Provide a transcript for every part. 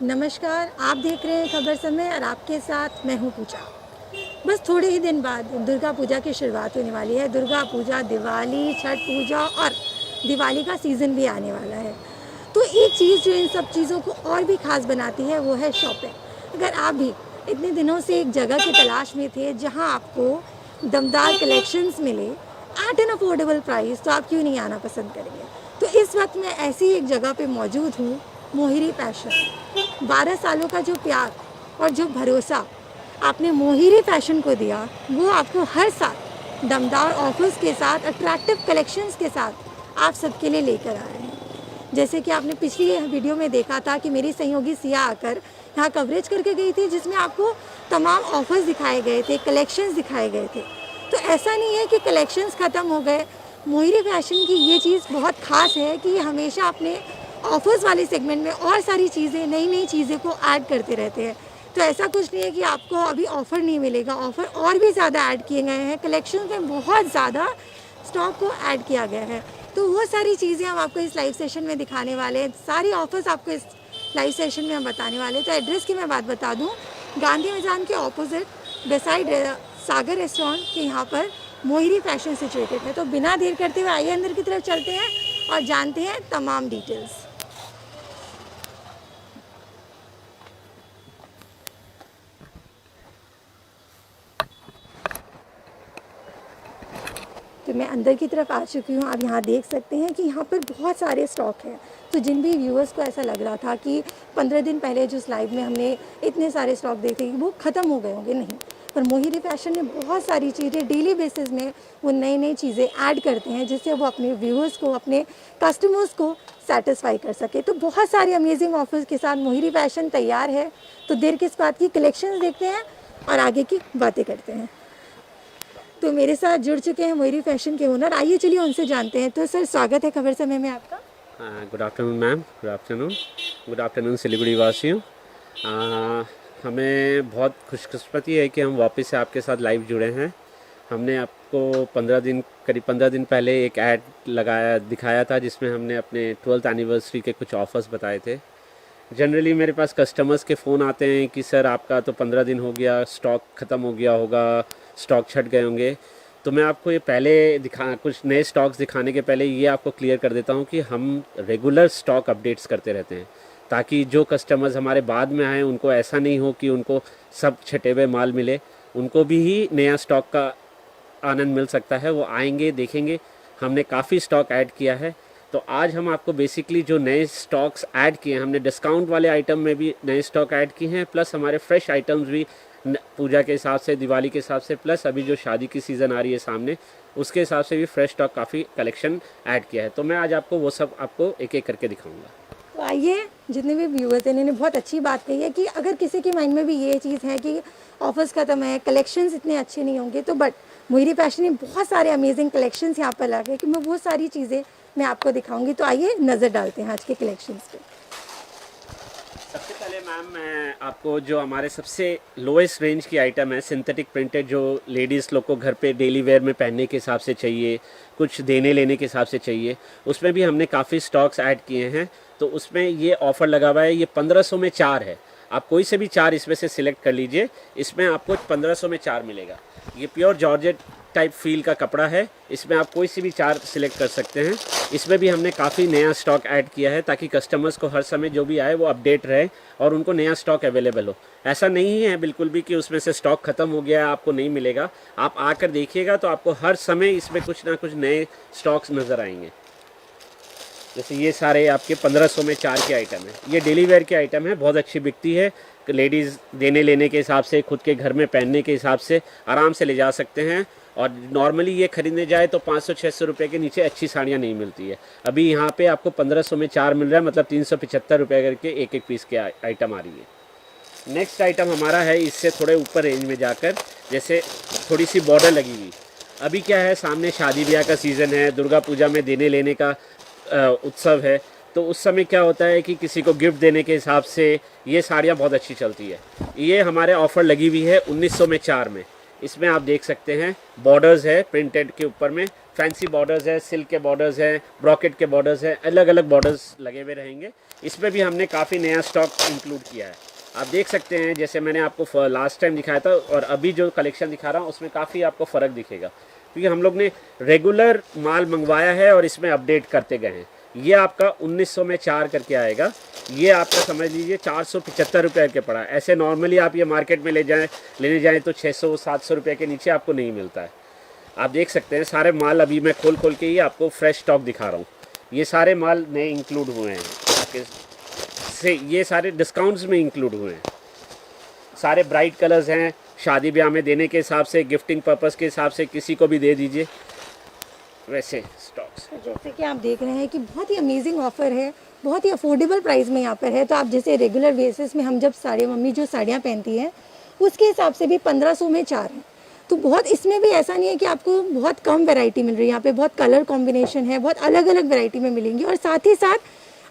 नमस्कार, आप देख रहे हैं खबर समय और आपके साथ मैं हूं पूजा। बस थोड़े ही दिन बाद दुर्गा पूजा की शुरुआत होने वाली है। दुर्गा पूजा, दिवाली, छठ पूजा और दिवाली का सीज़न भी आने वाला है। तो एक चीज़ जो इन सब चीज़ों को और भी ख़ास बनाती है वो है शॉपिंग। अगर आप भी इतने दिनों से एक जगह की तलाश में थे जहां आपको दमदार कलेक्शंस मिले एट एन अफोर्डेबल प्राइस, तो आप क्यों नहीं आना पसंद करेंगे। तो इस वक्त मैं ऐसी एक जगह पे मौजूद हूँ, मोहिरी फैशन। 12 सालों का जो प्यार और जो भरोसा आपने मोहिरी फैशन को दिया, वो आपको हर साल दमदार ऑफर्स के साथ, अट्रैक्टिव कलेक्शंस के साथ आप सबके लिए लेकर आ रहे हैं। जैसे कि आपने पिछली वीडियो में देखा था कि मेरी सहयोगी सिया आकर यहाँ कवरेज करके गई थी, जिसमें आपको तमाम ऑफर्स दिखाए गए थे, कलेक्शंस दिखाए गए थे। तो ऐसा नहीं है कि कलेक्शंस ख़त्म हो गए। मोहिरी फैशन की ये चीज़ बहुत ख़ास है कि ये हमेशा अपने ऑफर्स वाले सेगमेंट में और सारी चीज़ें, नई नई चीज़ें को ऐड करते रहते हैं। तो ऐसा कुछ नहीं है कि आपको अभी ऑफ़र नहीं मिलेगा, ऑफ़र और भी ज़्यादा ऐड किए गए हैं। कलेक्शन में बहुत ज़्यादा स्टॉक को ऐड किया गया है। तो वो सारी चीज़ें हम आपको इस लाइव सेशन में दिखाने वाले हैं, सारी ऑफर्स आपको इस लाइव सेशन में हम बताने वाले हैं। तो एड्रेस की मैं बात बता दूँ, गांधी मैदान के ऑपोजिट बिसाइड सागर रेस्टोरेंट के यहाँ पर मोहिरी फैशन सिचुएटेड है। तो बिना देर करते हुए आइए अंदर की तरफ चलते हैं और जानते हैं तमाम डिटेल्स। तो मैं अंदर की तरफ आ चुकी हूँ। आप यहाँ देख सकते हैं कि यहाँ पर बहुत सारे स्टॉक हैं। तो जिन भी व्यूअर्स को ऐसा लग रहा था कि 15 दिन पहले जो स्लाइड में हमने इतने सारे स्टॉक देखे वो ख़त्म हो गए होंगे, नहीं। पर मोहिरी फैशन ने बहुत सारी चीज़ें डेली बेसिस में वो नई नई चीज़ें ऐड करते हैं, जिससे वो अपने व्यूअर्स को, अपने कस्टमर्स को सेटिस्फाई कर सके। तो बहुत सारे अमेजिंग ऑफर्स के साथ मोहिरी फैशन तैयार है। तो देर किस बात की, कलेक्शंस देखते हैं और आगे की बातें करते हैं। तो मेरे साथ जुड़ चुके हैं मोहिरी फैशन के ओनर, आइए चलिए उनसे जानते हैं। तो सर, स्वागत है खबर समय में आपका। Good afternoon ma'am, good afternoon Siliguri वासियों। हमें बहुत खुशकिस्मती है कि हम वापस से आपके साथ लाइव जुड़े हैं। हमने आपको करीब 15 दिन पहले एक ऐड दिखाया था, जिसमें हमने अपने 12th एनिवर्सरी के कुछ ऑफ़र्स बताए थे। जनरली मेरे पास कस्टमर्स के फ़ोन आते हैं कि सर आपका तो 15 दिन हो गया, स्टॉक ख़त्म हो गया होगा, स्टॉक छट गए होंगे। तो मैं आपको ये पहले कुछ नए स्टॉक्स दिखाने के पहले ये आपको क्लियर कर देता हूँ कि हम रेगुलर स्टॉक अपडेट्स करते रहते हैं, ताकि जो कस्टमर्स हमारे बाद में आए उनको ऐसा नहीं हो कि उनको सब छटे हुए माल मिले, उनको भी ही नया स्टॉक का आनंद मिल सकता है। वो आएंगे, देखेंगे। हमने काफ़ी स्टॉक ऐड किया है। तो आज हम आपको बेसिकली जो नए स्टॉक्स ऐड किए हैं, हमने डिस्काउंट वाले आइटम में भी नए स्टॉक ऐड किए हैं, प्लस हमारे फ्रेश आइटम्स भी पूजा के हिसाब से, दिवाली के हिसाब से, प्लस अभी जो शादी की सीज़न आ रही है सामने, उसके हिसाब से भी फ्रेश स्टॉक काफ़ी कलेक्शन ऐड किया है। तो मैं आज आपको वो सब आपको एक एक करके दिखाऊंगा। तो आइए, जितने भी व्यूअर्स हैं, इन्होंने बहुत अच्छी बात कही है कि अगर किसी के माइंड में भी ये चीज़ है कि ऑफर्स ख़त्म है, कलेक्शंस इतने अच्छे नहीं होंगे, तो बट मोहिरी फैशन ने बहुत सारे अमेजिंग कलेक्शंस यहाँ पर ला के कि मैं वो सारी चीज़ें मैं आपको दिखाऊंगी। तो आइए नज़र डालते हैं आज के कलेक्शंस पे। सबसे पहले मैम, मैं आपको जो हमारे सबसे लोएस्ट रेंज की आइटम है, सिंथेटिक प्रिंटेड, जो लेडीज़ लोग को घर पे डेली वेयर में पहनने के हिसाब से चाहिए, कुछ देने लेने के हिसाब से चाहिए, उसमें भी हमने काफ़ी स्टॉक्स ऐड किए हैं। तो उसमें ये ऑफ़र लगा हुआ है, ये 1500 में 4 है। आप कोई से भी 4 इसमें से सिलेक्ट कर लीजिए, इसमें आपको 1500 में 4 मिलेगा। ये प्योर जॉर्जेट टाइप फील का कपड़ा है, इसमें आप कोई सी भी 4 सिलेक्ट कर सकते हैं। इसमें भी हमने काफ़ी नया स्टॉक ऐड किया है, ताकि कस्टमर्स को हर समय जो भी आए वो अपडेट रहे और उनको नया स्टॉक अवेलेबल हो। ऐसा नहीं है बिल्कुल भी कि उसमें से स्टॉक ख़त्म हो गया है, आपको नहीं मिलेगा। आप आकर देखिएगा तो आपको हर समय इसमें कुछ ना कुछ नए स्टॉक्स नज़र आएंगे। जैसे ये सारे आपके 1500 में 4 के आइटम है। ये डेली वेयर के आइटम है, बहुत अच्छी बिकती है। लेडीज़ देने लेने के हिसाब से, खुद के घर में पहनने के हिसाब से आराम से ले जा सकते हैं। और नॉर्मली ये खरीदने जाए तो 500-600 रुपये के नीचे अच्छी साड़ियाँ नहीं मिलती है। अभी यहाँ पे आपको 1500 में 4 मिल रहा है, मतलब 375 रुपये करके एक एक पीस के आइटम आ रही है। नेक्स्ट आइटम हमारा है इससे थोड़े ऊपर रेंज में जाकर, जैसे थोड़ी सी बॉर्डर लगी हुई। अभी क्या है, सामने शादी ब्याह का सीज़न है, दुर्गा पूजा में देने लेने का उत्सव है। तो उस समय क्या होता है कि किसी को गिफ्ट देने के हिसाब से ये साड़ियाँ बहुत अच्छी चलती है। ये हमारे ऑफ़र लगी हुई है 1900 में 4 में। इसमें आप देख सकते हैं बॉर्डर्स है प्रिंटेड के ऊपर में, फैंसी बॉर्डर्स है, सिल्क के बॉर्डर्स हैं, ब्रॉकेट के बॉर्डर्स हैं, अलग अलग बॉर्डर्स लगे हुए रहेंगे। इसमें भी हमने काफ़ी नया स्टॉक इंक्लूड किया है। आप देख सकते हैं जैसे मैंने आपको लास्ट टाइम दिखाया था और अभी जो कलेक्शन दिखा रहा हूँ उसमें काफ़ी आपको फ़र्क दिखेगा, क्योंकि हम लोग ने रेगुलर माल मंगवाया है और इसमें अपडेट करते गए हैं। ये आपका 1900 में 4 करके आएगा, ये आपका समझ लीजिए 475 रुपये के पड़ा। ऐसे नॉर्मली आप ये मार्केट में लेने जाएँ तो 600-700 रुपये के नीचे आपको नहीं मिलता है। आप देख सकते हैं सारे माल अभी मैं खोल के ही आपको फ्रेश स्टॉक दिखा रहा हूँ। ये सारे माल नए इंक्लूड हुए हैं आपके से, ये सारे डिस्काउंट्स में इंक्लूड हुए हैं। सारे ब्राइट कलर्स हैं, शादी ब्याह में देने के हिसाब से, गिफ्टिंग पर्पस के हिसाब से किसी को भी दे दीजिए, वैसे स्टॉक्स। जैसे कि आप देख रहे हैं कि बहुत ही अमेजिंग ऑफ़र है, बहुत ही अफोर्डेबल प्राइस में यहाँ पर है। तो आप जैसे रेगुलर बेसिस में हम जब साड़ी मम्मी जो साड़ियाँ पहनती हैं उसके हिसाब से भी 1500 में 4 हैं। तो बहुत इसमें भी ऐसा नहीं है कि आपको बहुत कम वैरायटी मिल रही है, यहाँ पे बहुत कलर कॉम्बिनेशन है, बहुत अलग अलग वैरायटी में मिलेंगी। और साथ ही साथ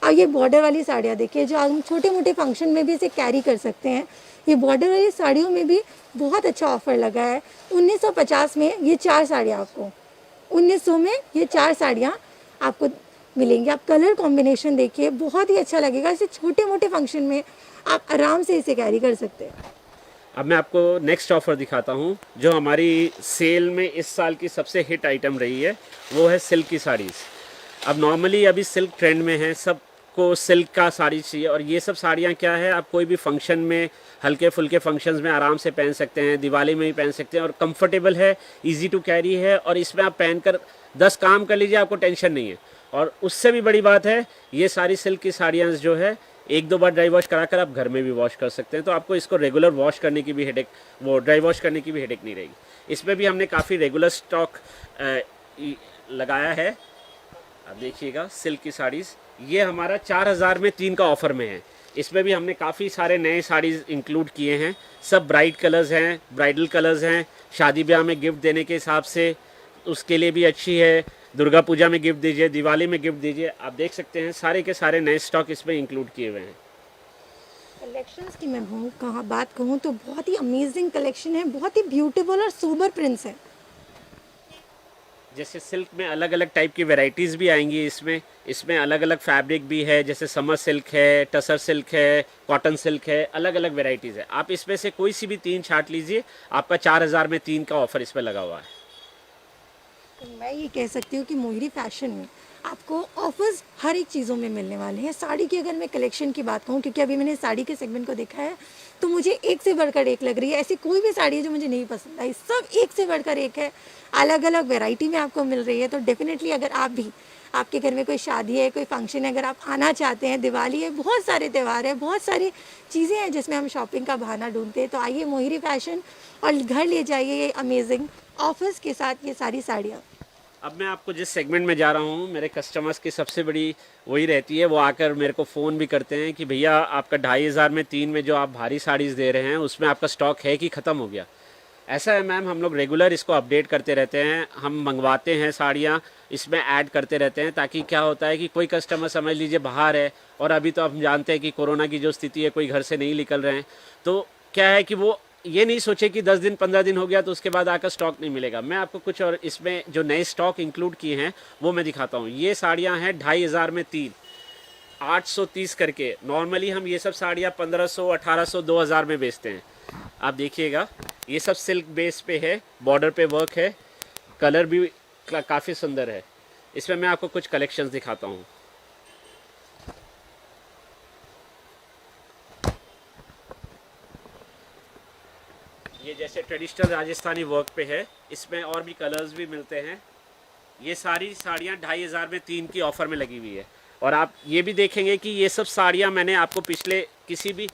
अब ये बॉर्डर वाली साड़ियाँ देखिए जो हम छोटे मोटे फंक्शन में भी इसे कैरी कर सकते हैं। ये बॉर्डर वाली साड़ियों में भी बहुत अच्छा ऑफ़र लगा है। 1950 में ये 4 साड़ियाँ आपको, 1900 में ये 4 साड़ियाँ आपको मिलेंगी। आप कलर कॉम्बिनेशन देखिए, बहुत ही अच्छा लगेगा। इसे छोटे मोटे फंक्शन में आप आराम से इसे कैरी कर सकते हैं। अब मैं आपको नेक्स्ट ऑफ़र दिखाता हूँ जो हमारी सेल में इस साल की सबसे हिट आइटम रही है, वो है सिल्क की साड़ीज़। अब नॉर्मली अभी सिल्क ट्रेंड में है, सबको सिल्क का साड़ी चाहिए और ये सब साड़ियाँ क्या है, आप कोई भी फंक्शन में, हल्के फुल्के फंक्शंस में आराम से पहन सकते हैं, दिवाली में भी पहन सकते हैं और कंफर्टेबल है, इजी टू कैरी है और इसमें आप पहनकर 10 काम कर लीजिए, आपको टेंशन नहीं है। और उससे भी बड़ी बात है, ये सारी सिल्क की साड़ियाँ जो है 1-2 बार ड्राई वॉश कराकर आप घर में भी वॉश कर सकते हैं, तो आपको इसको रेगुलर वॉश करने की भी हेडेक, वो ड्राई वॉश करने की भी हेडेक नहीं रहेगी। इसमें भी हमने काफ़ी रेगुलर स्टॉक लगाया है। आप देखिएगा सिल्क की साड़ीज़, ये हमारा 4000 में 3 का ऑफ़र में है। इसमें भी हमने काफ़ी सारे नए साड़ीज़ इंक्लूड किए हैं, सब ब्राइट कलर्स हैं, ब्राइडल कलर्स हैं, शादी ब्याह में गिफ्ट देने के हिसाब से उसके लिए भी अच्छी है। दुर्गा पूजा में गिफ्ट दीजिए, दिवाली में गिफ्ट दीजिए। आप देख सकते हैं सारे के सारे नए स्टॉक इसमें इंक्लूड किए हुए हैं। कलेक्शंस की मैं बात कहूँ तो बहुत ही अमेजिंग कलेक्शन है, बहुत ही ब्यूटीफुल और सोबर प्रिंट्स है। जैसे सिल्क में अलग अलग टाइप की वैरायटीज़ भी आएंगी इसमें अलग अलग फैब्रिक भी है, जैसे समर सिल्क है, टसर सिल्क है, कॉटन सिल्क है, अलग अलग वैरायटीज़ है। आप इसमें से कोई सी भी 3 छांट लीजिए, आपका 4000 में 3 का ऑफ़र इस पर लगा हुआ है। तो मैं ये कह सकती हूँ कि मोहिनी फैशन में आपको ऑफर्स हर एक चीज़ों में मिलने वाले हैं। साड़ी की अगर मैं कलेक्शन की बात कहूँ, क्योंकि अभी मैंने साड़ी के सेगमेंट को देखा है तो मुझे एक से बढ़कर एक लग रही है। ऐसी कोई भी साड़ी है जो मुझे नहीं पसंद आई, सब एक से बढ़कर एक है, अलग अलग वैरायटी में आपको मिल रही है। तो डेफिनेटली अगर आप भी, आपके घर में कोई शादी है, कोई फंक्शन है, अगर आप आना चाहते हैं, दिवाली है, बहुत सारे त्यौहार है, बहुत सारी चीज़ें हैं जिसमें हम शॉपिंग का बहाना ढूंढते हैं, तो आइए मोहिनी फैशन और घर ले जाइए ये अमेजिंग ऑफर्स के साथ ये सारी साड़ियाँ। अब मैं आपको जिस सेगमेंट में जा रहा हूँ, मेरे कस्टमर्स की सबसे बड़ी वही रहती है, वो आकर मेरे को फ़ोन भी करते हैं कि भैया आपका 2500 में 3 में जो आप भारी साड़ीज़ दे रहे हैं उसमें आपका स्टॉक है कि ख़त्म हो गया। ऐसा है मैम, हम लोग रेगुलर इसको अपडेट करते रहते हैं, हम मंगवाते हैं साड़ियाँ, इसमें ऐड करते रहते हैं, ताकि क्या होता है कि कोई कस्टमर समझ लीजिए बाहर है और अभी तो हम जानते हैं कि कोरोना की जो स्थिति है, कोई घर से नहीं निकल रहे हैं, तो क्या है कि वो ये नहीं सोचे कि 10 दिन 15 दिन हो गया तो उसके बाद आकर स्टॉक नहीं मिलेगा। मैं आपको कुछ और इसमें जो नए स्टॉक इंक्लूड किए हैं वो मैं दिखाता हूँ। ये साड़ियाँ हैं 2500 में 3, 830 करके। नॉर्मली हम ये सब साड़ियाँ 1500, 1800, 2000 में बेचते हैं। आप देखिएगा, ये सब सिल्क बेस पे है, बॉर्डर पे वर्क है, कलर भी काफ़ी सुंदर है। इसमें मैं आपको कुछ कलेक्शंस दिखाता हूँ। ये जैसे ट्रेडिशनल राजस्थानी वर्क पे है, इसमें और भी कलर्स भी मिलते हैं। ये सारी साड़ियाँ 2500 में 3 की ऑफ़र में लगी हुई है। और आप ये भी देखेंगे कि ये सब साड़ियाँ मैंने आपको पिछले किसी भी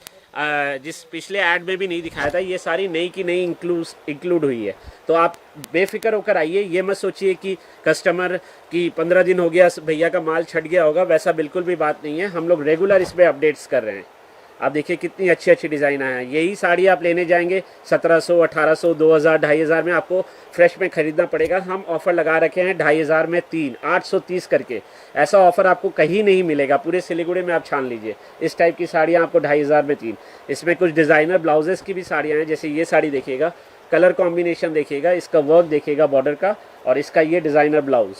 जिस पिछले ऐड में भी नहीं दिखाया था, ये सारी नई की नई इंक्लूड हुई है। तो आप बेफिक्र होकर आइए, ये मत सोचिए कि कस्टमर की 15 दिन हो गया, भैया का माल छट गया होगा, वैसा बिल्कुल भी बात नहीं है। हम लोग रेगुलर इसमें अपडेट्स कर रहे हैं। आप देखिए कितनी अच्छी अच्छी डिज़ाइन आए हैं। यही साड़ी आप लेने जाएंगे 1700, 1800, 2000, 2500 में आपको फ्रेश में ख़रीदना पड़ेगा। हम ऑफ़र लगा रखे हैं 2500 में 3, 830 करके। ऐसा ऑफ़र आपको कहीं नहीं मिलेगा, पूरे सिलीगुड़ी में आप छान लीजिए। इस टाइप की साड़ियाँ आपको 2500 में 3। इसमें कुछ डिज़ाइनर ब्लाउजेस की भी साड़ियाँ हैं, जैसे ये साड़ी देखिएगा, कलर कॉम्बिनेशन देखिएगा, इसका वर्क देखिएगा बॉर्डर का, और इसका ये डिज़ाइनर ब्लाउज।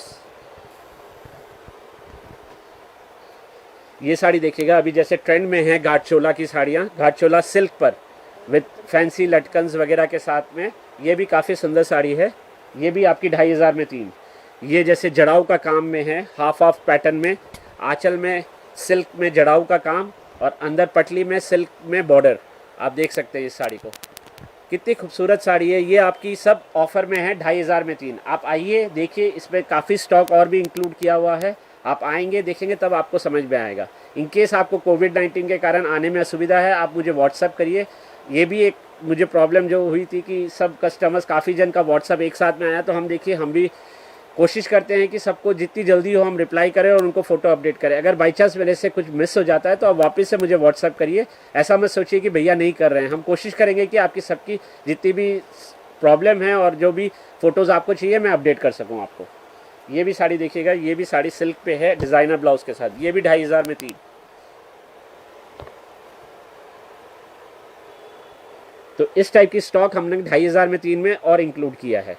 ये साड़ी देखिएगा, अभी जैसे ट्रेंड में है घाट चोला की साड़ियाँ, घाट चोला सिल्क पर विथ फैंसी लटकन्स वगैरह के साथ में, ये भी काफ़ी सुंदर साड़ी है। ये भी आपकी 2500 में 3। ये जैसे जड़ाऊ का काम में है, हाफ हाफ पैटर्न में, आंचल में सिल्क में जड़ाऊ का काम और अंदर पटली में सिल्क में बॉर्डर। आप देख सकते हैं इस साड़ी को, कितनी खूबसूरत साड़ी है। ये आपकी सब ऑफ़र में है 2500 में 3। आप आइए देखिए, इसमें काफ़ी स्टॉक और भी इंक्लूड किया हुआ है। आप आएंगे देखेंगे तब आपको समझ में आएगा। इन केस आपको कोविड-19 के कारण आने में असुविधा है, आप मुझे व्हाट्सअप करिए। ये भी एक मुझे प्रॉब्लम जो हुई थी कि सब कस्टमर्स, काफ़ी जन का व्हाट्सअप एक साथ में आया, तो हम देखिए हम भी कोशिश करते हैं कि सबको जितनी जल्दी हो हम रिप्लाई करें और उनको फ़ोटो अपडेट करें। अगर बाई चांस मेरे से कुछ मिस हो जाता है तो आप वापस से मुझे व्हाट्सअप करिए। ऐसा मत सोचिए कि भैया नहीं कर रहे हैं, हम कोशिश करेंगे कि आपकी सबकी जितनी भी प्रॉब्लम है और जो भी फ़ोटोज़ आपको चाहिए मैं अपडेट कर सकूँ आपको। ये भी साड़ी देखिएगा, ये भी साड़ी सिल्क पे है डिज़ाइनर ब्लाउज के साथ, ये भी 2500 में 3। तो इस टाइप की स्टॉक हमने 2500 में 3 में और इंक्लूड किया है।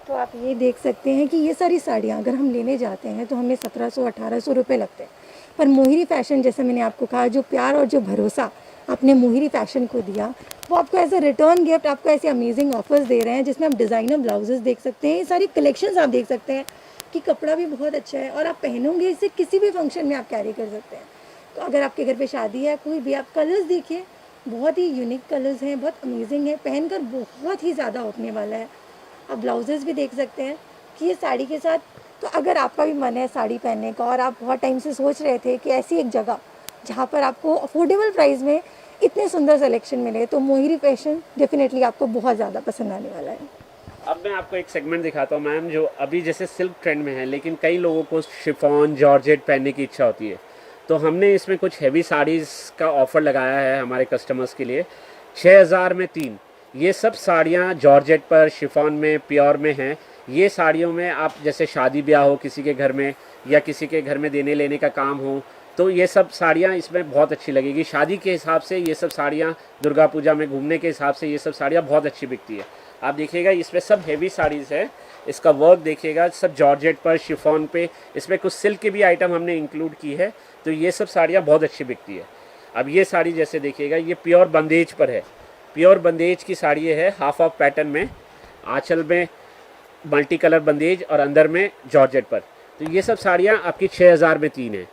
तो आप ये देख सकते हैं कि ये सारी साड़ियाँ अगर हम लेने जाते हैं तो हमें 1700-1800 रुपये लगते हैं, पर मोहिनी फ़ैशन, जैसे मैंने आपको कहा, जो प्यार और जो भरोसा आपने मोहिनी फ़ैशन को दिया, वो आपको एज ए रिटर्न गिफ्ट आपको ऐसे अमेजिंग ऑफर्स दे रहे हैं, जिसमें आप डिज़ाइनर ब्लाउजेस देख सकते हैं। ये सारी कलेक्शंस आप देख सकते हैं कि कपड़ा भी बहुत अच्छा है और आप पहनोगे इसे किसी भी फंक्शन में आप कैरी कर सकते हैं। तो अगर आपके घर पे शादी है कोई भी, आप कलर्स देखिए, बहुत ही यूनिक कलर्स हैं, बहुत अमेजिंग है, पहनकर बहुत ही ज़्यादा उठने वाला है। आप ब्लाउजेस भी देख सकते हैं कि ये साड़ी के साथ, तो अगर आपका भी मन है साड़ी पहनने का और आप बहुत टाइम से सोच रहे थे कि ऐसी एक जगह जहाँ पर आपको अफोर्डेबल प्राइस में इतने सुंदर सिलेक्शन मिले, तो मोहिनी फैशन डेफिनेटली आपको बहुत ज़्यादा पसंद आने वाला है। अब मैं आपको एक सेगमेंट दिखाता हूँ मैम, जो अभी जैसे सिल्क ट्रेंड में है, लेकिन कई लोगों को शिफॉन जॉर्जेट पहनने की इच्छा होती है। तो हमने इसमें कुछ हैवी साड़ीज़ का ऑफ़र लगाया है हमारे कस्टमर्स के लिए। 6000 में 3। ये सब साड़ियाँ जॉर्जेट पर, शिफॉन में, प्योर में हैं। ये साड़ियों में आप जैसे शादी ब्याह हो किसी के घर में, या किसी के घर में देने लेने का काम हो, तो ये सब साड़ियाँ इसमें बहुत अच्छी लगेगी। शादी के हिसाब से ये सब साड़ियाँ, दुर्गा पूजा में घूमने के हिसाब से ये सब साड़ियाँ बहुत अच्छी बिकती है। आप देखिएगा इसमें सब हेवी साड़ीज़ है। इसका वर्क देखिएगा, सब जॉर्जेट पर, शिफॉन पे, इसमें कुछ सिल्क की भी आइटम हमने इंक्लूड की है। तो ये सब साड़ियाँ बहुत अच्छी बिकती है। अब ये साड़ी जैसे देखिएगा, ये प्योर बंदेज पर है। प्योर बंदेज की साड़ी है, हाफ ऑफ पैटर्न में, आंचल में मल्टी कलर बंदेज और अंदर में जॉर्जेट पर। तो ये सब साड़ियाँ आपकी 6000 में 3 है।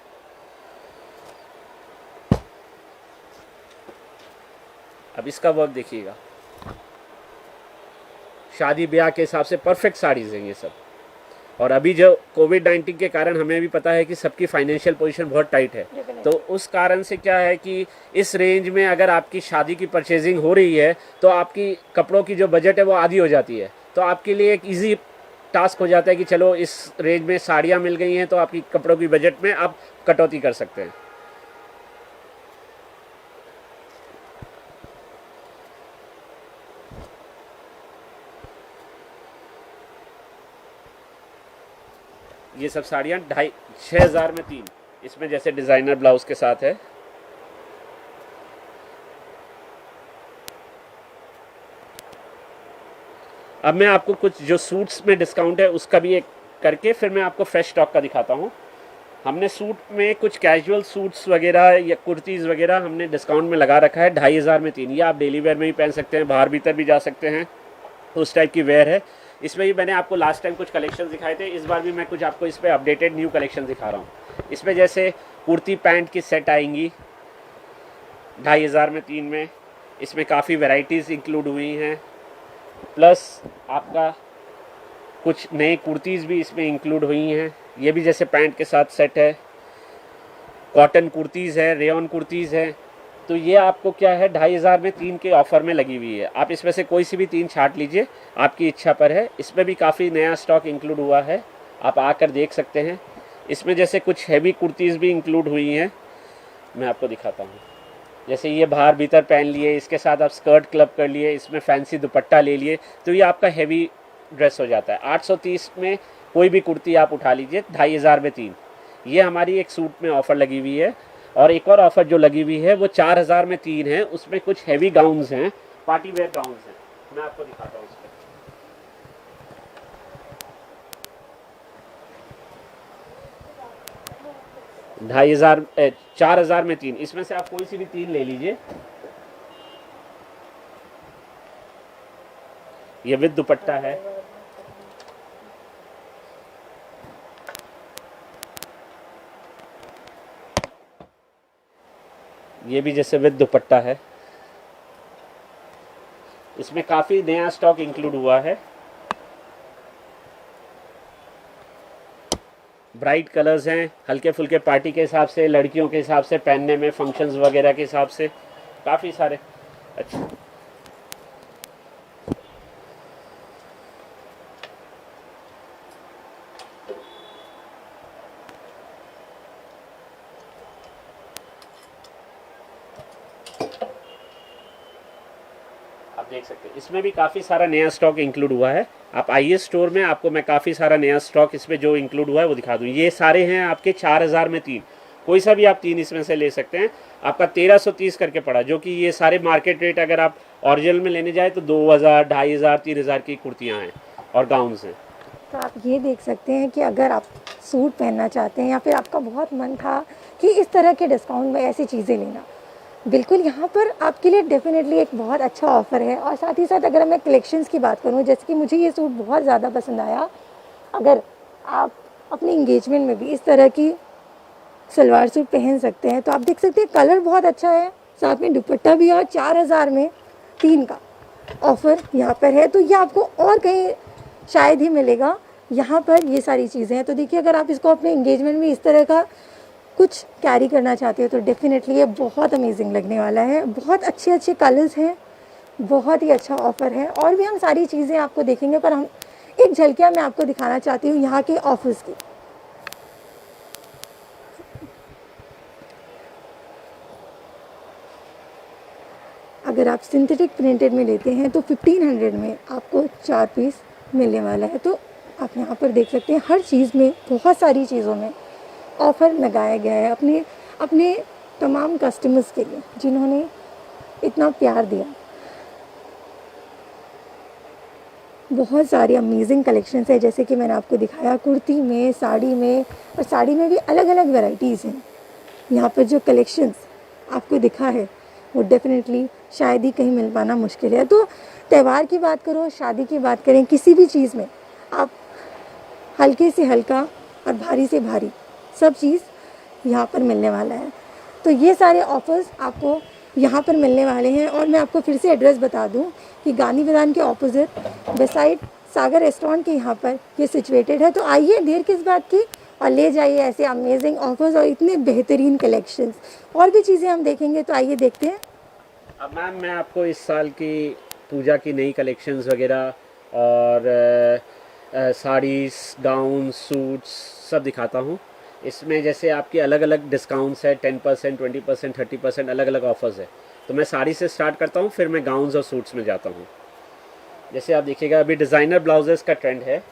अब इसका वर्क देखिएगा, शादी ब्याह के हिसाब से परफेक्ट साड़ीज़ हैं ये सब। और अभी जो कोविड-19 के कारण हमें भी पता है कि सबकी फाइनेंशियल पोजीशन बहुत टाइट है, तो उस कारण से क्या है कि इस रेंज में अगर आपकी शादी की परचेजिंग हो रही है तो आपकी कपड़ों की जो बजट है वो आधी हो जाती है। तो आपके लिए एक इजी टास्क हो जाता है कि चलो इस रेंज में साड़ियाँ मिल गई हैं तो आपकी कपड़ों की बजट में आप कटौती कर सकते हैं। ये सब साड़ियाँ 6000 में 3, इसमें जैसे डिज़ाइनर ब्लाउज के साथ है। अब मैं आपको कुछ जो सूट्स में डिस्काउंट है उसका भी एक करके फिर मैं आपको फ्रेश स्टॉक का दिखाता हूँ। हमने सूट में कुछ कैजुअल सूट्स वगैरह या कुर्तीज़ वगैरह हमने डिस्काउंट में लगा रखा है 2500 में 3। ये आप डेली वेयर में भी पहन सकते हैं, बाहर भीतर भी जा सकते हैं, उस टाइप की वेयर है। इसमें भी मैंने आपको लास्ट टाइम कुछ कलेक्शन दिखाए थे, इस बार भी मैं कुछ आपको इस पर अपडेटेड न्यू कलेक्शन दिखा रहा हूँ। इसमें जैसे कुर्ती पैंट की सेट आएंगी 2500 में 3 में। इसमें काफ़ी वैरायटीज़ इंक्लूड हुई हैं, प्लस आपका कुछ नए कुर्तीज़ भी इसमें इंक्लूड हुई हैं। ये भी जैसे पैंट के साथ सेट है, कॉटन कुर्तीज़ है, रेयॉन कुर्तीज़ है। तो ये आपको क्या है 2500 में 3 के ऑफ़र में लगी हुई है। आप इसमें से कोई सी भी 3 छांट लीजिए, आपकी इच्छा पर है। इसमें भी काफ़ी नया स्टॉक इंक्लूड हुआ है, आप आकर देख सकते हैं। इसमें जैसे कुछ हैवी कुर्तीज़ भी इंक्लूड हुई हैं, मैं आपको दिखाता हूँ। जैसे ये बाहर भीतर पहन लिए, इसके साथ आप स्कर्ट क्लब कर लिए, इसमें फैंसी दुपट्टा ले लिए, तो ये आपका हैवी ड्रेस हो जाता है। 830 में कोई भी कुर्ती आप उठा लीजिए, 2500 में 3। ये हमारी एक सूट में ऑफ़र लगी हुई है। और एक और ऑफ़र जो लगी हुई है वो 4000 में 3 है। उसमें कुछ हैवी गाउन्स हैं, पार्टी वेयर गाउन्स हैं, मैं आपको दिखाता हूँ इसमें। 2500 4000 में 3, इसमें से आप कोई सी भी 3 ले लीजिए। ये विद दुपट्टा है, ये भी जैसे विद दुपट्टा है। इसमें काफ़ी नया स्टॉक इंक्लूड हुआ है। ब्राइट कलर्स हैं, हल्के फुल्के पार्टी के हिसाब से, लड़कियों के हिसाब से पहनने में, फंक्शंस वगैरह के हिसाब से काफ़ी सारे। अच्छा, आप देख सकते हैं इसमें भी काफ़ी सारा नया स्टॉक इंक्लूड हुआ है। आप आइए स्टोर में, आपको मैं काफ़ी सारा नया स्टॉक इसमें जो इंक्लूड हुआ है वो दिखा दूँ। ये सारे हैं आपके 4000 में 3, कोई सा भी आप 3 इसमें से ले सकते हैं। आपका 1330 करके पड़ा, जो कि ये सारे मार्केट रेट अगर आप ओरिजिनल में लेने जाए तो 2000, 2500, 3000 की कुर्तियाँ हैं और गाउन्स हैं। तो आप ये देख सकते हैं कि अगर आप सूट पहनना चाहते हैं या फिर आपका बहुत मन था कि इस तरह के डिस्काउंट में ऐसी चीज़ें लेना, बिल्कुल यहाँ पर आपके लिए डेफिनेटली एक बहुत अच्छा ऑफ़र है। और साथ ही साथ अगर मैं कलेक्शंस की बात करूँ, जैसे कि मुझे ये सूट बहुत ज़्यादा पसंद आया, अगर आप अपने इंगेजमेंट में भी इस तरह की सलवार सूट पहन सकते हैं तो आप देख सकते हैं कलर बहुत अच्छा है, साथ में दुपट्टा भी है और 4000 में 3 का ऑफ़र यहाँ पर है। तो ये आपको और कहीं शायद ही मिलेगा, यहाँ पर ये सारी चीज़ें हैं। तो देखिए, अगर आप इसको अपने इंगेजमेंट में इस तरह का कुछ कैरी करना चाहते हो तो डेफिनेटली ये बहुत अमेजिंग लगने वाला है। बहुत अच्छे अच्छे कलर्स हैं, बहुत ही अच्छा ऑफ़र है। और भी हम सारी चीज़ें आपको देखेंगे, पर हम एक झलकियाँ मैं आपको दिखाना चाहती हूँ यहाँ के ऑफर्स की। अगर आप सिंथेटिक प्रिंटेड में लेते हैं तो 1500 में आपको 4 पीस मिलने वाला है। तो आप यहाँ पर देख सकते हैं हर चीज़ में, बहुत सारी चीज़ों में ऑफ़र लगाया गया है अपने अपने तमाम कस्टमर्स के लिए जिन्होंने इतना प्यार दिया। बहुत सारी अमेजिंग कलेक्शंस है, जैसे कि मैंने आपको दिखाया, कुर्ती में, साड़ी में, और साड़ी में भी अलग अलग वैरायटीज़ हैं। यहाँ पर जो कलेक्शंस आपको दिखा है वो डेफिनेटली शायद ही कहीं मिल पाना मुश्किल है। तो त्यौहार की बात करो, शादी की बात करें, किसी भी चीज़ में आप हल्के से हल्का और भारी से भारी सब चीज़ यहाँ पर मिलने वाला है। तो ये सारे ऑफ़र्स आपको यहाँ पर मिलने वाले हैं। और मैं आपको फिर से एड्रेस बता दूँ कि गांधी मैदान के ऑपोजिट बेसाइड सागर रेस्टोरेंट के यहाँ पर ये सिचुएटेड है। तो आइए, देर किस बात की, और ले जाइए ऐसे अमेजिंग ऑफर्स और इतने बेहतरीन कलेक्शंस। और भी चीज़ें हम देखेंगे, तो आइए देखते हैं। अब मैम मैं आपको इस साल की पूजा की नई कलेक्शंस वगैरह और साड़ीज़, गाउन, सूट्स सब दिखाता हूँ। इसमें जैसे आपकी अलग अलग डिस्काउंट्स है, 10%, 20%, 30%, अलग अलग ऑफर्स है। तो मैं साड़ी से स्टार्ट करता हूँ, फिर मैं गाउन्स और सूट्स में जाता हूँ। जैसे आप देखिएगा, अभी डिज़ाइनर ब्लाउजेस का ट्रेंड है।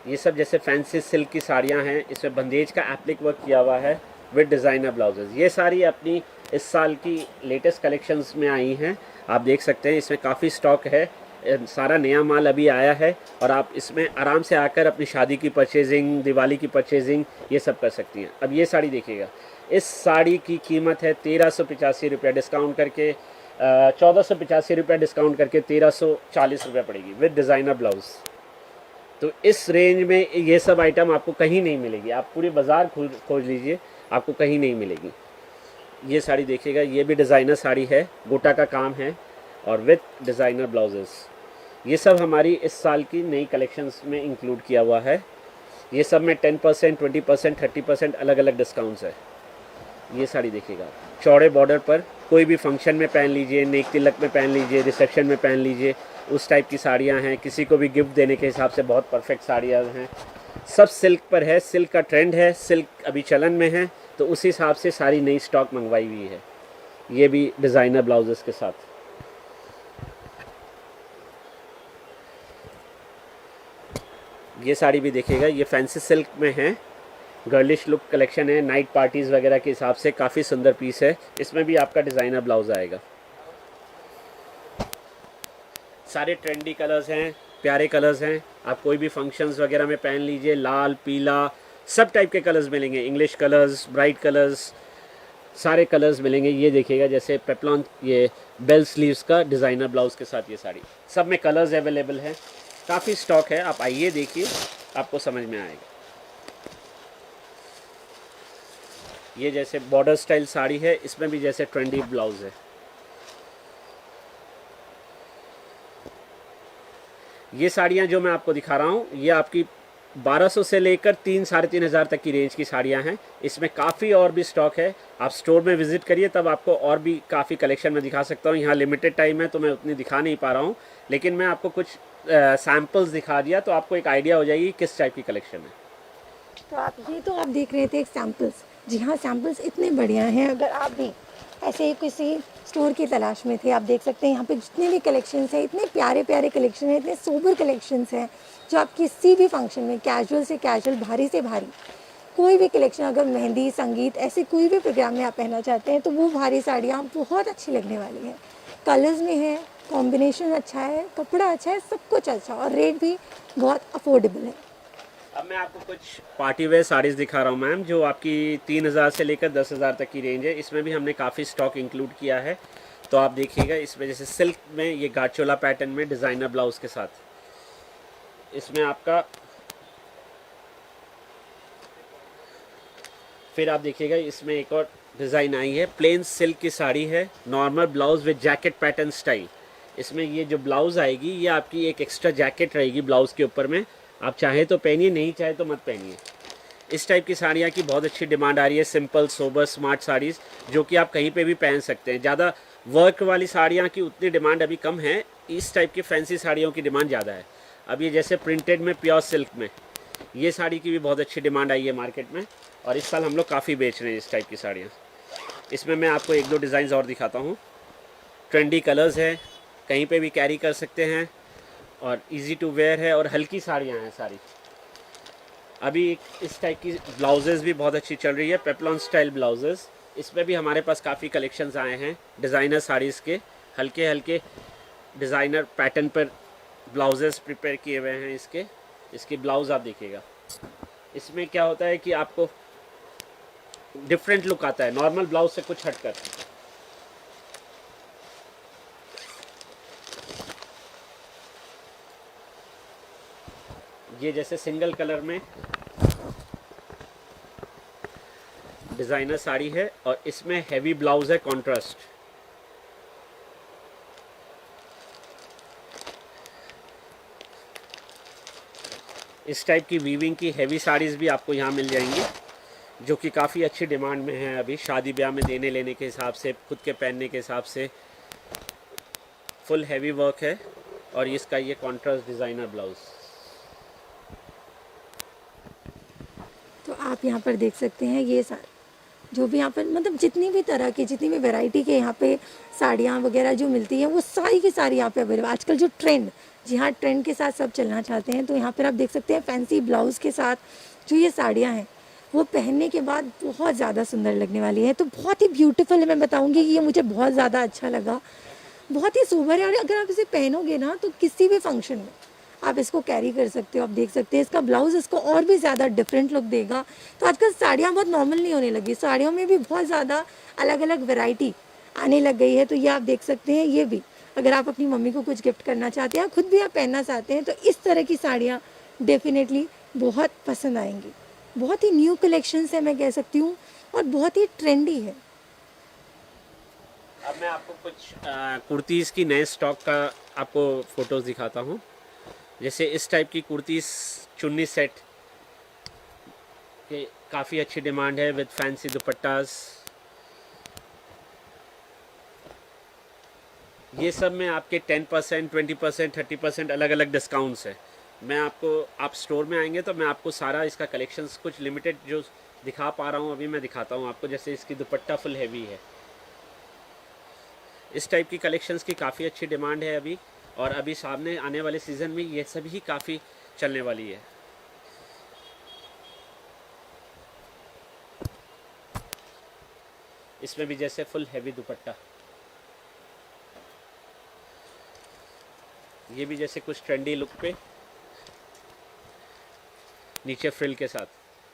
ये सब जैसे फैंसी सिल्क की साड़ियाँ हैं, इसमें बंदेज का एप्लिक वर्क किया हुआ है विद डिज़ाइनर ब्लाउजेस। ये सारी अपनी इस साल की लेटेस्ट कलेक्शंस में आई हैं। आप देख सकते हैं इसमें काफ़ी स्टॉक है, सारा नया माल अभी आया है, और आप इसमें आराम से आकर अपनी शादी की परचेजिंग, दिवाली की परचेजिंग ये सब कर सकती हैं। अब ये साड़ी देखिएगा, इस साड़ी की कीमत है 1385 रुपये डिस्काउंट करके, 1485 रुपये डिस्काउंट करके 1340 रुपये पड़ेगी विद डिज़ाइनर ब्लाउज़। तो इस रेंज में ये सब आइटम आपको कहीं नहीं मिलेगी। आप पूरे बाज़ार खोज लीजिए, आपको कहीं नहीं मिलेगी। ये साड़ी देखिएगा, ये भी डिज़ाइनर साड़ी है, गोटा का काम है और विद डिज़ाइनर ब्लाउजेस। ये सब हमारी इस साल की नई कलेक्शंस में इंक्लूड किया हुआ है। ये सब में 10%, 20%, 30% अलग अलग डिस्काउंट्स है। ये साड़ी देखिएगा, चौड़े बॉर्डर पर, कोई भी फंक्शन में पहन लीजिए, नेक तिलक में पहन लीजिए, रिसेप्शन में पहन लीजिए, उस टाइप की साड़ियाँ हैं। किसी को भी गिफ्ट देने के हिसाब से बहुत परफेक्ट साड़ियाँ हैं। सब सिल्क पर है, सिल्क का ट्रेंड है, सिल्क अभी चलन में है, तो उस हिसाब से सारी नई स्टॉक मंगवाई हुई है। ये भी डिज़ाइनर ब्लाउजेस के साथ। ये साड़ी भी देखिएगा, ये फैंसी सिल्क में है, गर्लिश लुक कलेक्शन है, नाइट पार्टीज़ वगैरह के हिसाब से काफ़ी सुंदर पीस है। इसमें भी आपका डिज़ाइनर ब्लाउज आएगा। सारे ट्रेंडी कलर्स हैं, प्यारे कलर्स हैं। आप कोई भी फंक्शंस वगैरह में पहन लीजिए, लाल पीला सब टाइप के कलर्स मिलेंगे, इंग्लिश कलर्स, ब्राइट कलर्स, सारे कलर्स मिलेंगे। ये देखिएगा जैसे पेप्लॉन, ये बेल स्लीव्स का डिज़ाइनर ब्लाउज के साथ ये साड़ी, सब में कलर्स अवेलेबल हैं, काफ़ी स्टॉक है। आप आइए देखिए, आपको समझ में आएगा। ये जैसे बॉर्डर स्टाइल साड़ी है, इसमें भी जैसे ट्रेंडी ब्लाउज है। ये साड़ियाँ जो मैं आपको दिखा रहा हूँ, ये आपकी 1200 से लेकर 3-3,500 तक की रेंज की साड़ियाँ हैं। इसमें काफ़ी और भी स्टॉक है। आप स्टोर में विज़िट करिए, तब आपको और भी काफ़ी कलेक्शन में दिखा सकता हूँ। यहाँ लिमिटेड टाइम है तो मैं उतनी दिखा नहीं पा रहा हूँ, लेकिन मैं आपको कुछ सैम्पल्स दिखा दिया तो आपको एक आइडिया हो जाएगी किस टाइप की कलेक्शन है। तो आप देख रहे थे एक सैम्पल्स। जी हाँ, सैम्पल्स इतने बढ़िया हैं। अगर आप भी ऐसे ही किसी स्टोर की तलाश में थे, आप देख सकते हैं यहाँ पे जितने भी कलेक्शंस हैं, इतने प्यारे प्यारे कलेक्शन हैं, इतने सोबर कलेक्शंस हैं, जो आप किसी भी फंक्शन में कैजुअल से कैजुअल, भारी से भारी कोई भी कलेक्शन, अगर मेहंदी, संगीत, ऐसे कोई भी प्रोग्राम में आप पहनना चाहते हैं तो वो भारी साड़ियाँ बहुत अच्छी लगने वाली हैं। कलर्स में है, कॉम्बिनेशन अच्छा है, कपड़ा अच्छा है, सब कुछ अच्छा, और रेट भी बहुत अफोर्डेबल है। अब मैं आपको कुछ पार्टी वेयर साड़ीज़ दिखा रहा हूँ मैम, जो आपकी 3,000 से लेकर 10,000 तक की रेंज है। इसमें भी हमने काफ़ी स्टॉक इंक्लूड किया है, तो आप देखिएगा। इसमें जैसे सिल्क में ये गाचोला पैटर्न में डिज़ाइनर ब्लाउज के साथ, इसमें आपका फिर आप देखिएगा इसमें एक और डिज़ाइन आई है, प्लेन सिल्क की साड़ी है, normal blouse with jacket pattern style. इसमें ये जो ब्लाउज़ आएगी, ये आपकी एक एक्स्ट्रा जैकेट रहेगी ब्लाउज़ के ऊपर में। आप चाहे तो पहनिए, नहीं चाहे तो मत पहनिए। इस टाइप की साड़ियाँ की बहुत अच्छी डिमांड आ रही है, सिंपल सोबर स्मार्ट साड़ीज़, जो कि आप कहीं पे भी पहन सकते हैं। ज़्यादा वर्क वाली साड़ियाँ की उतनी डिमांड अभी कम है, इस टाइप की फैंसी साड़ियों की डिमांड ज़्यादा है। अब ये जैसे प्रिंटेड में प्योर सिल्क में ये साड़ी की भी बहुत अच्छी डिमांड आई है मार्केट में, और इस साल हम लोग काफ़ी बेच रहे हैं इस टाइप की साड़ियाँ। इसमें मैं आपको 1-2 डिज़ाइन और दिखाता हूँ। ट्रेंडी कलर्स है, कहीं पे भी कैरी कर सकते हैं, और इजी टू वेयर है, और हल्की साड़ियाँ हैं सारी। अभी इस टाइप की ब्लाउजेज़ भी बहुत अच्छी चल रही है, पेप्लॉन स्टाइल ब्लाउजेज़। इसमें भी हमारे पास काफ़ी कलेक्शंस आए हैं डिज़ाइनर साड़ीज़ के, हल्के हल्के डिज़ाइनर पैटर्न पर ब्लाउजेज़ प्रिपेयर किए हुए हैं। इसकी ब्लाउज़ आप देखिएगा। इसमें क्या होता है कि आपको डिफरेंट लुक आता है, नॉर्मल ब्लाउज से कुछ हटकर। ये जैसे सिंगल कलर में डिज़ाइनर साड़ी है, और इसमें हैवी ब्लाउज है कॉन्ट्रास्ट। इस टाइप की वीविंग की हैवी साड़ीज़ भी आपको यहाँ मिल जाएंगी, जो कि काफ़ी अच्छी डिमांड में है अभी, शादी ब्याह में देने लेने के हिसाब से, खुद के पहनने के हिसाब से। फुल हैवी वर्क है, और इसका ये कॉन्ट्रास्ट डिज़ाइनर ब्लाउज। तो आप यहाँ पर देख सकते हैं, ये जो भी यहाँ पर मतलब जितनी भी तरह की, जितनी भी वैरायटी के यहाँ पे साड़ियाँ वगैरह जो मिलती हैं, वो सारी की सारी यहाँ पे अवेलेबल। आजकल जो ट्रेंड, जी हाँ, ट्रेंड के साथ सब चलना चाहते हैं, तो यहाँ पर आप देख सकते हैं फैंसी ब्लाउज़ के साथ जो ये साड़ियाँ हैं, वो पहनने के बाद बहुत ज़्यादा सुंदर लगने वाली है। तो बहुत ही ब्यूटीफुल है, मैं बताऊँगी कि ये मुझे बहुत ज़्यादा अच्छा लगा, बहुत ही सोबर है। और अगर आप इसे पहनोगे ना, तो किसी भी फंक्शन में आप इसको कैरी कर सकते हो। आप देख सकते हैं इसका ब्लाउज़ इसको और भी ज़्यादा डिफरेंट लुक देगा। तो आजकल साड़ियाँ बहुत नॉर्मल नहीं होने लगी, साड़ियों में भी बहुत ज़्यादा अलग अलग वैरायटी आने लग गई है। तो ये आप देख सकते हैं, ये भी अगर आप अपनी मम्मी को कुछ गिफ्ट करना चाहते हैं, खुद भी आप पहनना चाहते हैं, तो इस तरह की साड़ियाँ डेफिनेटली बहुत पसंद आएंगी। बहुत ही न्यू कलेक्शंस है, मैं कह सकती हूँ, और बहुत ही ट्रेंडी है। अब मैं आपको कुछ कुर्तीज़ की नए स्टॉक का आपको फ़ोटोज़ दिखाता हूँ। जैसे इस टाइप की कुर्तीज़ चुन्नी सेट के काफ़ी अच्छी डिमांड है, विद फैंसी दुपट्टास। ये सब में आपके 10%, 20%, 30% अलग अलग डिस्काउंट्स है। मैं आपको, आप स्टोर में आएंगे तो मैं आपको सारा इसका कलेक्शंस कुछ लिमिटेड जो दिखा पा रहा हूँ अभी मैं दिखाता हूँ आपको। जैसे इसकी दुपट्टा फुल हैवी है, इस टाइप की कलेक्शंस की काफ़ी अच्छी डिमांड है अभी, और अभी सामने आने वाले सीज़न में ये सभी काफ़ी चलने वाली है। इसमें भी जैसे फुल हैवी दुपट्टा, ये भी जैसे कुछ ट्रेंडी लुक पे नीचे फ्रिल के साथ।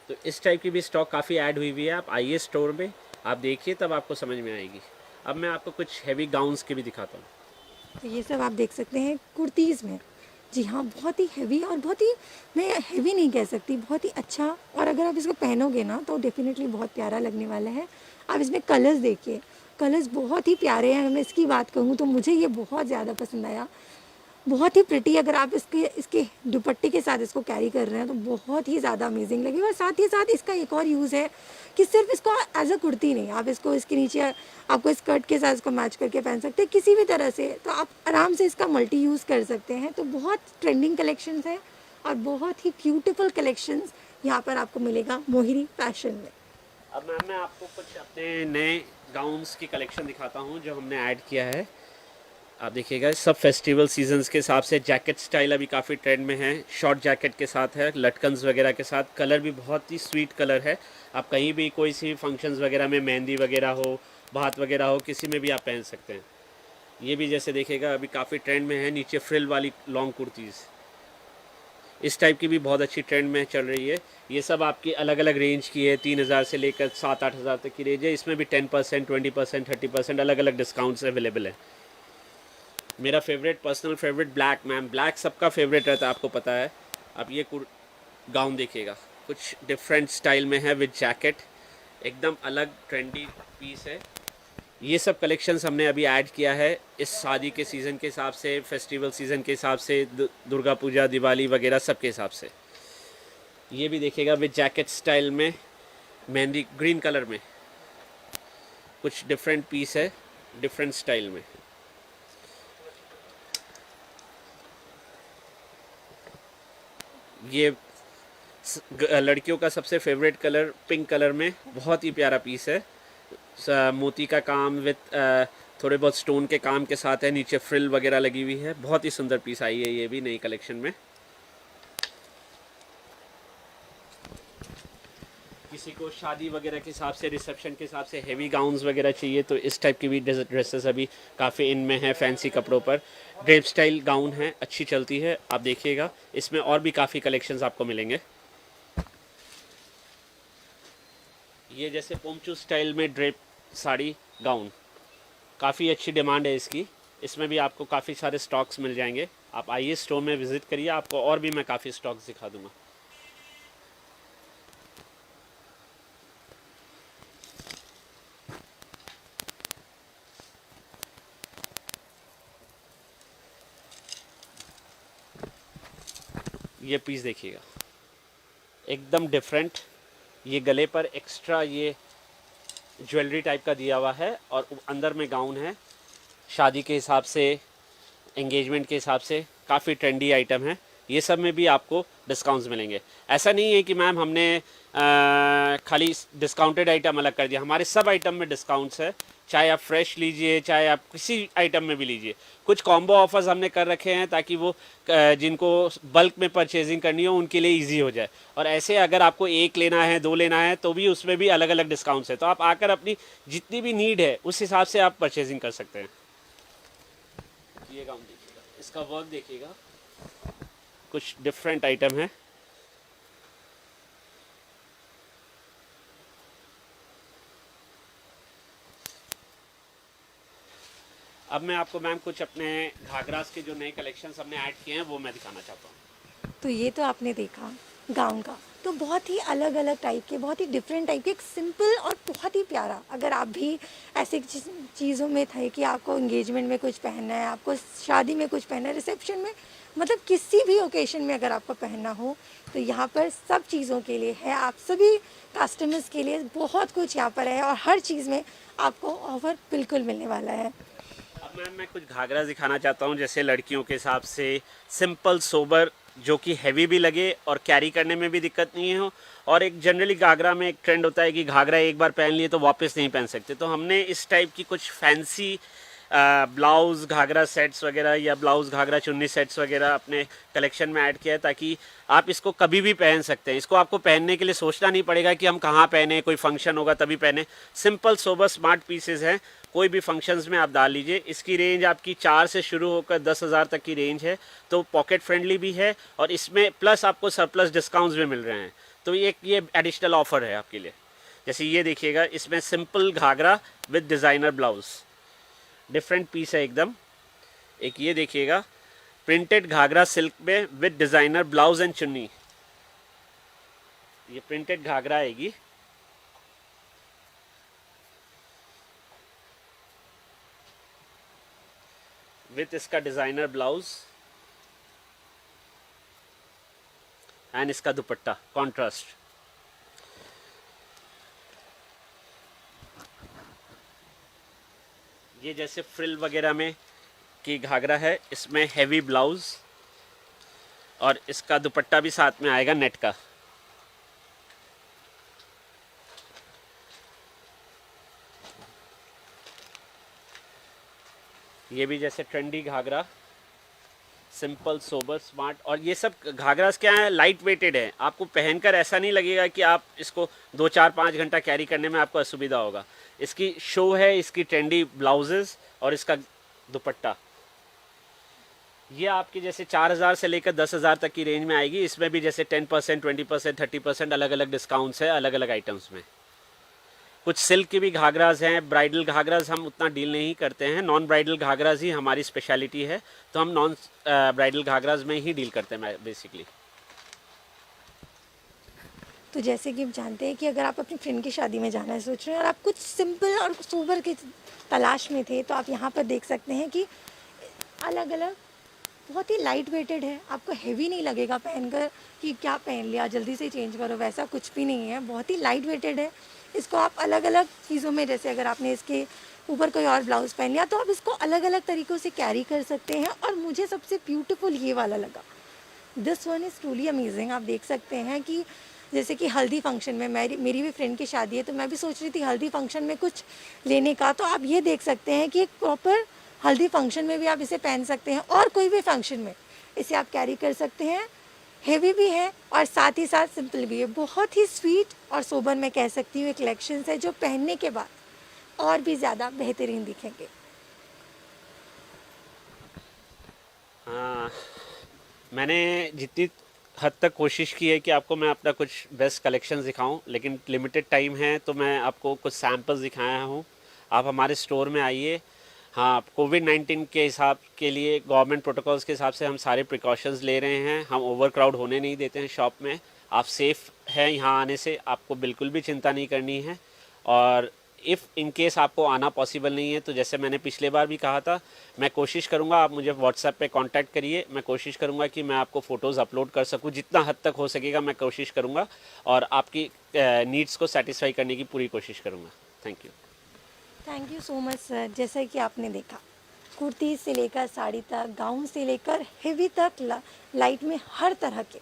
तो इस टाइप की भी स्टॉक काफ़ी ऐड हुई हुई है। आप आइए स्टोर में, आप देखिए, तब आपको समझ में आएगी। अब मैं आपको कुछ हैवी गाउन्स के भी दिखाता हूँ। तो ये सब आप देख सकते हैं कुर्तीज़ में। जी हाँ, बहुत ही हैवी और बहुत ही, मैं हैवी नहीं कह सकती, बहुत ही अच्छा। और अगर आप इसको पहनोगे ना तो डेफिनेटली बहुत प्यारा लगने वाला है। आप इसमें कलर्स देखिए, कलर्स बहुत ही प्यारे हैं। मैं इसकी बात कहूँ तो मुझे ये बहुत ज़्यादा पसंद आया, बहुत ही प्रिटी। अगर आप इसके इसके दुपट्टे के साथ इसको कैरी कर रहे हैं तो बहुत ही ज़्यादा अमेजिंग लगेगा। और साथ ही साथ इसका एक और यूज़ है कि सिर्फ इसको एज अ कुर्ती नहीं, आप इसको इसके नीचे आपको स्कर्ट के साथ इसको मैच करके पहन सकते हैं किसी भी तरह से। तो आप आराम से इसका मल्टी यूज़ कर सकते हैं। तो बहुत ट्रेंडिंग कलेक्शंस हैं और बहुत ही ब्यूटीफुल कलेक्शंस यहाँ पर आपको मिलेगा मोहिनी फैशन में। अब मैम मैं आपको कुछ अपने नए गाउन्स की कलेक्शन दिखाता हूँ जो हमने ऐड किया है। आप देखिएगा, सब फेस्टिवल सीजन्स के हिसाब से जैकेट स्टाइल अभी काफ़ी ट्रेंड में है। शॉर्ट जैकेट के साथ है, लटकन्स वगैरह के साथ। कलर भी बहुत ही स्वीट कलर है। आप कहीं भी कोई सी फंक्शंस वगैरह में, मेहंदी वगैरह हो, बात वगैरह हो, किसी में भी आप पहन सकते हैं। ये भी जैसे देखिएगा अभी काफ़ी ट्रेंड में है। नीचे फ्रिल वाली लॉन्ग कुर्तीज़, इस टाइप की भी बहुत अच्छी ट्रेंड में चल रही है। ये सब आपकी अलग अलग रेंज की है, 3000 से लेकर 7-8 हज़ार तक की रेंज है। इसमें भी 10%, 20%, 30% अलग अलग डिस्काउंट्स अवेलेबल है। मेरा favourite, personal favourite black, ma'am black सबका फेवरेट रहता है, आपको पता है। आप ये गाउन देखिएगा, कुछ डिफरेंट स्टाइल में है विद जैकेट, एकदम अलग ट्रेंडी पीस है। ये सब कलेक्शंस हमने अभी ऐड किया है इस शादी के सीज़न के हिसाब से, फेस्टिवल सीज़न के हिसाब से, दुर्गा पूजा, दिवाली वगैरह सब के हिसाब से। ये भी देखिएगा विद जैकेट स्टाइल में, मेहंदी ग्रीन कलर में, कुछ डिफरेंट पीस है, डिफरेंट स्टाइल में। ये लड़कियों का सबसे फेवरेट कलर पिंक कलर में, बहुत ही प्यारा पीस है। मोती का काम विद थोड़े बहुत स्टोन के काम के साथ है। नीचे फ्रिल वगैरह लगी हुई है। बहुत ही सुंदर पीस आई है ये भी नई कलेक्शन में। किसी को शादी वगैरह के हिसाब से, रिसेप्शन के हिसाब से हेवी गाउन्स वगैरह चाहिए तो इस टाइप की भी ड्रेसेस अभी काफ़ी इन में है। फैंसी कपड़ों पर ड्रेप स्टाइल गाउन है, अच्छी चलती है। आप देखिएगा, इसमें और भी काफ़ी कलेक्शंस आपको मिलेंगे। ये जैसे पोमचू स्टाइल में ड्रेप साड़ी गाउन, काफ़ी अच्छी डिमांड है इसकी। इसमें भी आपको काफ़ी सारे स्टॉक्स मिल जाएंगे। आप आइए स्टोर में विज़िट करिए, आपको और भी मैं काफ़ी स्टॉक्स दिखा दूँगा। ये पीस देखिएगा, एकदम डिफरेंट। ये गले पर एक्स्ट्रा ये ज्वेलरी टाइप का दिया हुआ है और अंदर में गाउन है। शादी के हिसाब से, एंगेजमेंट के हिसाब से काफ़ी ट्रेंडी आइटम है। ये सब में भी आपको डिस्काउंट्स मिलेंगे। ऐसा नहीं है कि मैम हमने खाली डिस्काउंटेड आइटम अलग कर दिया। हमारे सब आइटम में डिस्काउंट्स है, चाहे आप फ्रेश लीजिए, चाहे आप किसी आइटम में भी लीजिए। कुछ कॉम्बो ऑफर्स हमने कर रखे हैं ताकि वो जिनको बल्क में परचेजिंग करनी हो उनके लिए इजी हो जाए। और ऐसे अगर आपको एक लेना है, दो लेना है, तो भी उसमें भी अलग अलग डिस्काउंट्स है। तो आप आकर अपनी जितनी भी नीड है उस हिसाब से आप परचेजिंग कर सकते हैं। ये गाउन देखिएगा, इसका वर्क देखिएगा, कुछ डिफरेंट आइटम है। अब मैं आपको मैम कुछ अपने घाघरास के जो नए कलेक्शंस हमने ऐड किए हैं वो मैं दिखाना चाहता हूँ। तो ये तो आपने देखा गाउन का, तो बहुत ही अलग अलग टाइप के, बहुत ही डिफरेंट टाइप के, एक सिंपल और बहुत ही प्यारा। अगर आप भी ऐसे चीज़ों में थे कि आपको एंगेजमेंट में कुछ पहनना है, आपको शादी में कुछ पहनना है, रिसेप्शन में, मतलब किसी भी ओकेशन में अगर आपको पहनना हो तो यहाँ पर सब चीज़ों के लिए है। आप सभी कस्टमर्स के लिए बहुत कुछ यहाँ पर है और हर चीज़ में आपको ऑफर बिल्कुल मिलने वाला है। अब मैम मैं कुछ घाघरा दिखाना चाहता हूँ, जैसे लड़कियों के हिसाब से सिंपल सोबर, जो कि हैवी भी लगे और कैरी करने में भी दिक्कत नहीं हो। और एक जनरली घाघरा में एक ट्रेंड होता है कि घाघरा एक बार पहन लिए तो वापस नहीं पहन सकते। तो हमने इस टाइप की कुछ फैंसी ब्लाउज़ घाघरा सेट्स वगैरह या ब्लाउज़ घाघरा चुन्नी सेट्स वगैरह अपने कलेक्शन में ऐड किया है, ताकि आप इसको कभी भी पहन सकते हैं। इसको आपको पहनने के लिए सोचना नहीं पड़ेगा कि हम कहाँ पहने, कोई फंक्शन होगा तभी पहने। सिंपल सोबर स्मार्ट पीसेज हैं, कोई भी फंक्शंस में आप डाल लीजिए। इसकी रेंज आपकी 4 से शुरू होकर 10,000 तक की रेंज है, तो पॉकेट फ्रेंडली भी है और इसमें प्लस आपको सरप्लस डिस्काउंट्स भी मिल रहे हैं। तो ये एडिशनल ऑफर है आपके लिए। जैसे ये देखिएगा, इसमें simple ghagra with designer blouse, different piece है एकदम। एक ये देखिएगा, प्रिंटेड घाघरा सिल्क में with designer blouse and chunni. ये प्रिंटेड घाघरा आएगी, विथ इसका डिज़ाइनर ब्लाउज एंड इसका दुपट्टा कॉन्ट्रास्ट। ये जैसे फ्रिल वगैरह में की घाघरा है, इसमें हैवी ब्लाउज और इसका दुपट्टा भी साथ में आएगा नेट का। ये भी जैसे trendy ghagra, simple sober smart. और ये सब घाघरास क्या है, लाइट वेटेड है। आपको पहनकर ऐसा नहीं लगेगा कि आप इसको 2-4-5 घंटा कैरी करने में आपको असुविधा होगा। इसकी शो है, इसकी ट्रेंडी ब्लाउजेस और इसका दुपट्टा। ये आपके जैसे 4,000 से लेकर 10,000 तक की रेंज में आएगी। इसमें भी जैसे 10%, 20%, 30% अलग अलग डिस्काउंट्स है अलग अलग आइटम्स में। कुछ सिल्क की भी घाघरास हैं। ब्राइडल घाघरास हम उतना डील नहीं करते हैं, नॉन ब्राइडल घाघरास ही हमारी स्पेशलिटी है, तो हम नॉन ब्राइडल घाघरास में ही डील करते हैं बेसिकली। तो जैसे कि आप जानते हैं कि अगर आप अपनी फ्रेंड की शादी में जाना है सोच रहे हैं और आप कुछ सिंपल और सोबर की तलाश में थे, तो आप यहाँ पर देख सकते हैं कि अलग अलग बहुत ही लाइट वेटेड है। आपको हेवी नहीं लगेगा पहनकर कि क्या पहन लिया जल्दी से चेंज करो, वैसा कुछ भी नहीं है। बहुत ही लाइट वेटेड है। इसको आप अलग अलग चीज़ों में, जैसे अगर आपने इसके ऊपर कोई और ब्लाउज़ पहन लिया तो आप इसको अलग अलग तरीक़ों से कैरी कर सकते हैं। और मुझे सबसे ब्यूटीफुल ये वाला लगा, this one is truly amazing. आप देख सकते हैं कि जैसे कि हल्दी फंक्शन में मेरी भी फ्रेंड की शादी है, तो मैं भी सोच रही थी हल्दी फंक्शन में कुछ लेने का। तो आप ये देख सकते हैं कि एक प्रॉपर हल्दी फंक्शन में भी आप इसे पहन सकते हैं और कोई भी फंक्शन में इसे आप कैरी कर सकते हैं। हेवी भी है और साथ ही साथ सिंपल भी है। बहुत ही स्वीट और सोबर मैं कह सकती हूँ एक कलेक्शंस है जो पहनने के बाद और भी ज़्यादा बेहतरीन दिखेंगे। हाँ, मैंने जितनी हद तक कोशिश की है कि आपको मैं अपना कुछ बेस्ट कलेक्शन दिखाऊं, लेकिन लिमिटेड टाइम है तो मैं आपको कुछ सैम्पल्स दिखाया हूं। आप हमारे स्टोर में आइए। हाँ, कोविड-19 के हिसाब के लिए गवर्नमेंट प्रोटोकॉल्स के हिसाब से हम सारे प्रिकॉशंस ले रहे हैं। हम ओवर क्राउड होने नहीं देते हैं शॉप में। आप सेफ़ हैं यहाँ आने से, आपको बिल्कुल भी चिंता नहीं करनी है। और इफ़ इन केस आपको आना पॉसिबल नहीं है तो जैसे मैंने पिछले बार भी कहा था, मैं कोशिश करूँगा, आप मुझे व्हाट्सएप पे कांटेक्ट करिए। मैं कोशिश करूँगा कि मैं आपको फ़ोटोज़ अपलोड कर सकूँ, जितना हद तक हो सकेगा मैं कोशिश करूँगा और आपकी नीड्स को सेटिस्फाई करने की पूरी कोशिश करूँगा। Thank you. Thank you so much sir. जैसा कि आपने देखा, कुर्ती से लेकर साड़ी तक, गाउन से लेकर हेवी तक, लाइट में हर तरह के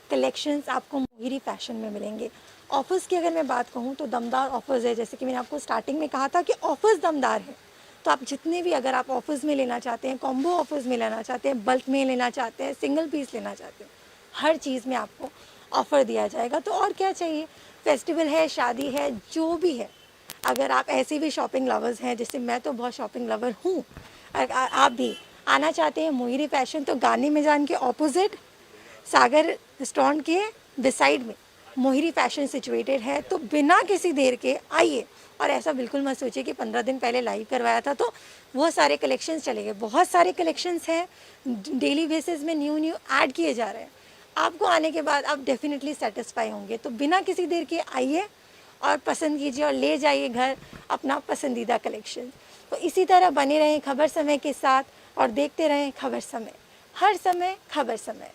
कलेक्शंस आपको मोहिरी फैशन में मिलेंगे। ऑफर्स की अगर मैं बात कहूँ तो दमदार ऑफर्स है। जैसे कि मैंने आपको स्टार्टिंग में कहा था कि ऑफर्स दमदार हैं, तो आप जितने भी अगर आप ऑफर्स में लेना चाहते हैं, कॉम्बो ऑफर्स में लेना चाहते हैं, बल्क में लेना चाहते हैं, सिंगल पीस लेना चाहते हैं, हर चीज़ में आपको ऑफ़र दिया जाएगा। तो और क्या चाहिए। फेस्टिवल है, शादी है, जो भी है, अगर आप ऐसे भी शॉपिंग लवर्स हैं, जैसे मैं तो बहुत शॉपिंग लवर हूँ, आप भी आना चाहते हैं मोहिरी फैशन, तो गांधी मैदान के ऑपोजिट सागर रेस्टोरेंट के बिसाइड में मोहिरी फैशन सिचुएटेड है। तो बिना किसी देर के आइए। और ऐसा बिल्कुल मत सोचिए कि 15 दिन पहले लाइव करवाया था तो वो सारे कलेक्शंस चले गए। बहुत सारे कलेक्शंस हैं, डेली बेसिस में न्यू ऐड किए जा रहे हैं। आपको आने के बाद आप डेफिनेटली सेटिस्फाई होंगे। तो बिना किसी देर के आइए और पसंद कीजिए और ले जाइए घर अपना पसंदीदा कलेक्शन। तो इसी तरह बने रहें खबर समय के साथ और देखते रहें खबर समय, हर समय खबर समय।